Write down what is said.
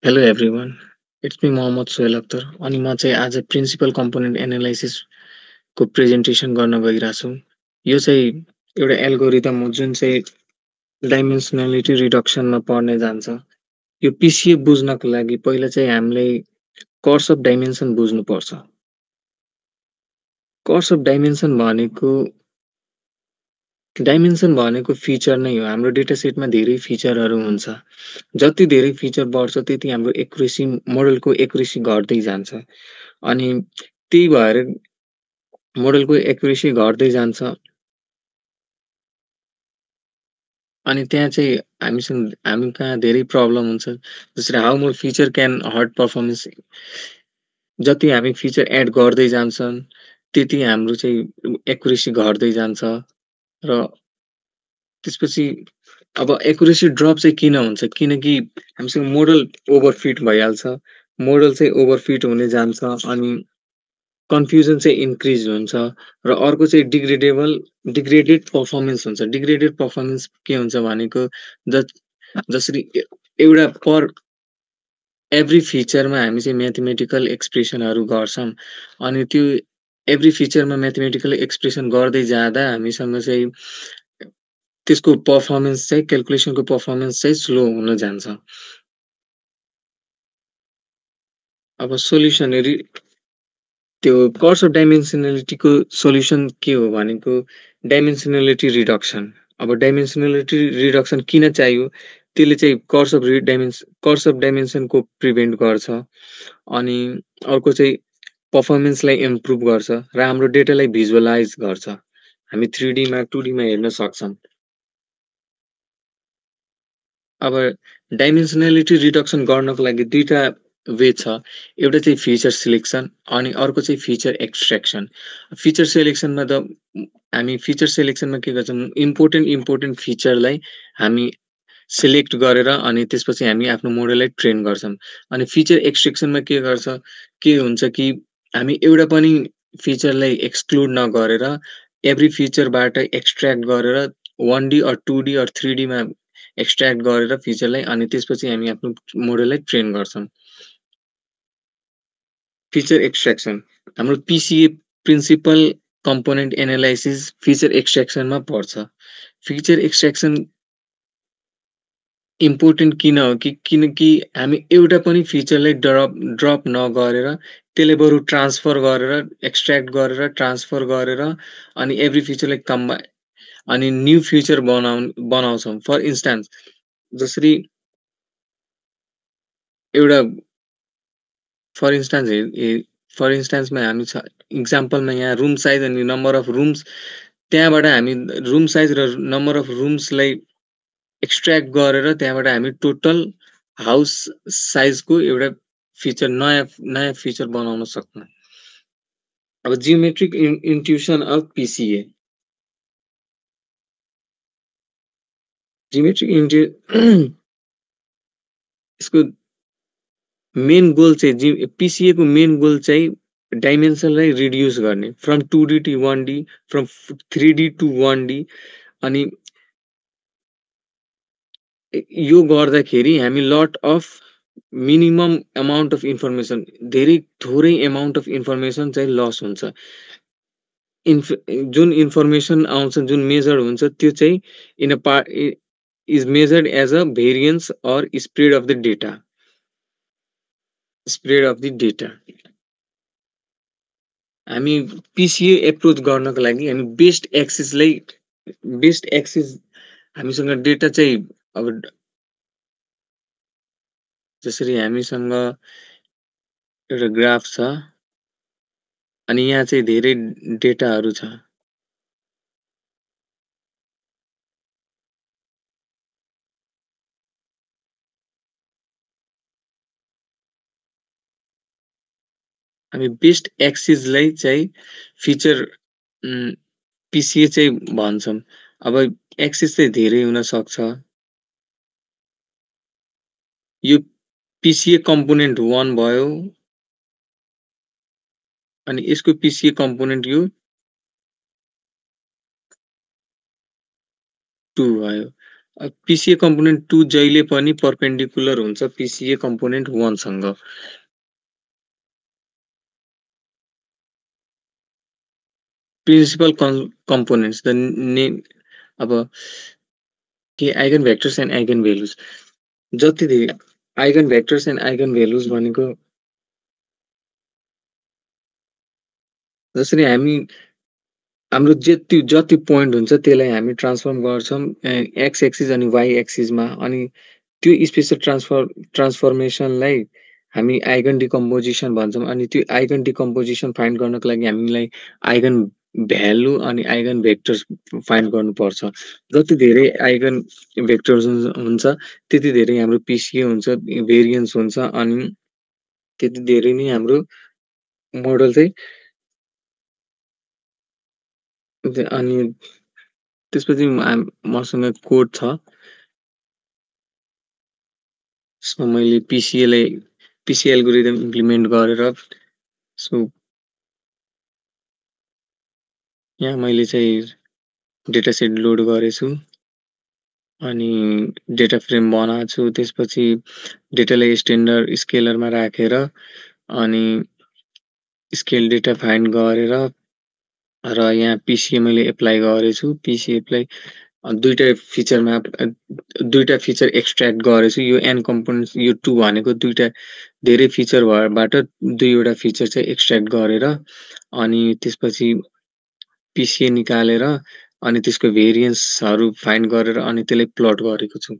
Hello everyone, it's me Mohammad Sohel Akhtar अनि म चाहिँ आज प्रिन्सिपल कम्पोनेन्ट एनालाइसिसको प्रेजेन्टेसन गर्न गइरहेको छु। यो चाहिँ एउटा एल्गोरिदम हो जुन चाहिँ डाइमेन्सनालिटी रिडक्सनमा पर्ने जान्छ। यो पिसिए बुझ्नको लागि पहिला चाहिँ हामीले कर्स अफ डाइमेन्सन बुझ्नुपर्छ। कर्स अफ डाइमेन्सन भनेको फिचर नै हो। हाम्रो डेटा सेटमा धेरै फिचरहरू हुन्छ। जति धेरै फिचर बढ्छ त्यति हाम्रो मोडलको एक्युरेसी घट्दै जान्छ। अनि त्यही भएर मोडलको एक्युरेसी घट्दै जान्छ। अनि त्यहाँ चाहिँ हामी कहाँ धेरै प्रब्लम हुन्छ। जसरी how more feature can hurt performance. जति हामी फिचर एड गर्दै जान्छन् त्यति हाम्रो चाहिँ एक्युरेसी घट्दै जान्छ र त्यसपछि अब एक्युरेसी ड्रप चाहिँ किन हुन्छ? किनकि हामीसँग मोडल ओभरफिट भइहाल्छ। मोडल चाहिँ ओभरफिट हुने जान्छ अनि कन्फ्युजन चाहिँ इन्क्रिज हुन्छ र अर्को चाहिँ डिग्रेडेड पर्फर्मेन्स हुन्छ। डिग्रेडेड पर्फर्मेन्स के हुन्छ भनेको ज जसरी एउटा एभ्री फिचरमा हामी चाहिँ म्याथमेटिकल एक्सप्रेसनहरू गर्छौँ अनि त्यो एभ्री फिचरमा म्याथमेटिकल एक्सप्रेसन गर्दै जाँदा हामीसँग चाहिँ त्यसको पर्फर्मेन्स चाहिँ क्याल्कुलेसनको पर्फर्मेन्स चाहिँ स्लो हुन जान्छ। अब सोल्युसनहरू त्यो कर्स अफ डाइमेन्सनालिटीको सोल्युसन के हो भनेको डाइमेन्सनालिटी रिडक्सन। अब डाइमेन्सनालिटी रिडक्सन किन चाहियो? त्यसले चाहिँ कर्स अफ डाइमेन्सनको प्रिभेन्ट गर्छ अनि अर्को चाहिँ पर्फर्मेन्सलाई इम्प्रुभ गर्छ र हाम्रो डेटालाई भिजुअलाइज गर्छ। हामी 3D मा 2D मा हेर्न सक्छौँ। अब डाइमेन्सनालिटी रिडक्सन गर्नको लागि 2 टा वे छ। एउटा चाहिँ फिचर सिलेक्सन अनि अर्को चाहिँ फिचर एक्सट्र्याक्सन। फिचर सिलेक्सनमा हामी फिचर सिलेक्सनमा के गर्छौँ इम्पोर्टेन्ट फिचरलाई हामी सिलेक्ट गरेर अनि त्यसपछि हामी आफ्नो मोडललाई ट्रेन गर्छौँ। अनि फिचर एक्सट्र्याक्सनमा के हुन्छ कि हामी एउटा पनि फिचरलाई एक्सक्लुड नगरेर एभ्री फिचरबाट एक्सट्र्याक्ट गरेर 1D or 2D or 3D मा एक्सट्र्याक्ट गरेर फिचरलाई अनि त्यसपछि हामी आफ्नो मोडललाई ट्रेन गर्छौँ। फिचर एक्सट्र्याक्सन हाम्रो पिसिए प्रिन्सिपल कम्पोनेन्ट एनालाइसिस फिचर एक्सट्र्याक्सनमा पर्छ। फिचर एक्सट्र्याक्सन इम्पोर्टेन्ट किन हो किनकि हामी एउटा पनि फिचरलाई ड्रप नगरेर त्यसलाई बरु ट्रान्सफर गरेर एक्सट्र्याक्ट गरेर ट्रान्सफर गरेर अनि एभ्री फिचरलाई अनि न्यू फिचर बनाउँछौँ। फर जसरी एउटा फर इन्स्टान्स फर इन्स्टान्समा हामी इक्जाम्पलमा यहाँ रुम साइज अनि नम्बर अफ रुम्स त्यहाँबाट हामी रुम साइज र नम्बर अफ रुम्सलाई एक्सट्र्याक्ट गरेर त्यहाँबाट हामी टोटल हाउस साइजको एउटा नयाँ फिचर बनाउन सक्छौँ। अब जियोमेट्रिक इन्ट्युसन अफ पिसिए। यसको मेन गोल चाहिँ पिसिएको मेन गोल चाहिँ डाइमेन्सनलाई रिड्युस गर्ने from 2D to 1D from 3D to 1D अनि यो गर्दाखेरि हामी lot of minimum amount of information थोरै अमाउन्ट अफ इन्फर्मेसन चाहिँ लस हुन्छ। जुन इन्फर्मेसन आउँछ जुन मेजर हुन्छ त्यो चाहिँ is measured as a variance or spread of the data. हामी पिसिए एप्रोच गर्नको लागि हामी बेस्ट एक्सिस हामीसँग डेटा चाहिँ अब जसरी हामीसँग एउटा ग्राफ छ अनि यहाँ चाहिँ धेरै डेटाहरू छ। हामी बेस्ट एक्सिसलाई चाहिँ फिचर पिसिए चाहिँ भन्छौँ। अब एक्सिस चाहिँ धेरै हुन सक्छ। यो पिसिए कम्पोनेन्ट 1 भयो अनि यसको पिसिए कम्पोनेन्ट यो 2 भयो पिसिए कम्पोनेन्ट 2 जहिले पनि परपेन्डिकुलर हुन्छ पिसिए कम्पोनेन्ट 1 सँग। प्रिन्सिपल कम्पोनेन्ट्स द नेम अब के eigen vectors and eigen values जति धेरै eigen vectors and eigen values भनेको जसरी हाम्रो जति जति पोइन्ट हुन्छ त्यसलाई हामी ट्रान्सफर्म गर्छौँ एक्स एक्सिस अनि वाइ एक्सिसमा अनि त्यो स्पेसल ट्रान्सफर्मेसनलाई हामी आइगन डिकम्पोजिसन भन्छौँ अनि त्यो आइगन डिकम्पोजिसन फाइन्ड गर्नको लागि हामीलाई आइगन भ्यालु अनि आइगन भेक्टर्स फाइन्ड गर्नुपर्छ। जति धेरै आइगन भेक्टर्स हुन्छ त्यति धेरै हाम्रो पिसिए हुन्छ, भेरिएन्स हुन्छ अनि त्यति धेरै नै हाम्रो मोडल चाहिँ अनि त्यसपछि मसँग कोड छ। त्यसमा मैले पिसिए एल्गोरिदम इम्प्लिमेन्ट गरेर सो यहाँ मैले चाहिँ डेटा सेट लोड गरेछु अनि डेटा फ्रेम बनाएको छु। त्यसपछि डेटालाई स्केलरमा राखेर अनि स्केल डेटा फाइन्ड गरेर र यहाँ पिसिए मैले एप्लाई गरेछु। पिसिए एप्लाई 2टा फिचरमा 2टा फिचर एक्सट्र्याक्ट गरेछु। यो एन कम्पोनेन्ट्स यो 2 भनेको 2टा धेरै फिचर बाट 2 वटा फिचर चाहिँ एक्सट्र्याक्ट गरेर अनि त्यसपछि पिसिए निकालेर अनि त्यसको भेरिएन्सहरू फाइन्ड गरेर अनि त्यसलाई प्लट गरेको छु।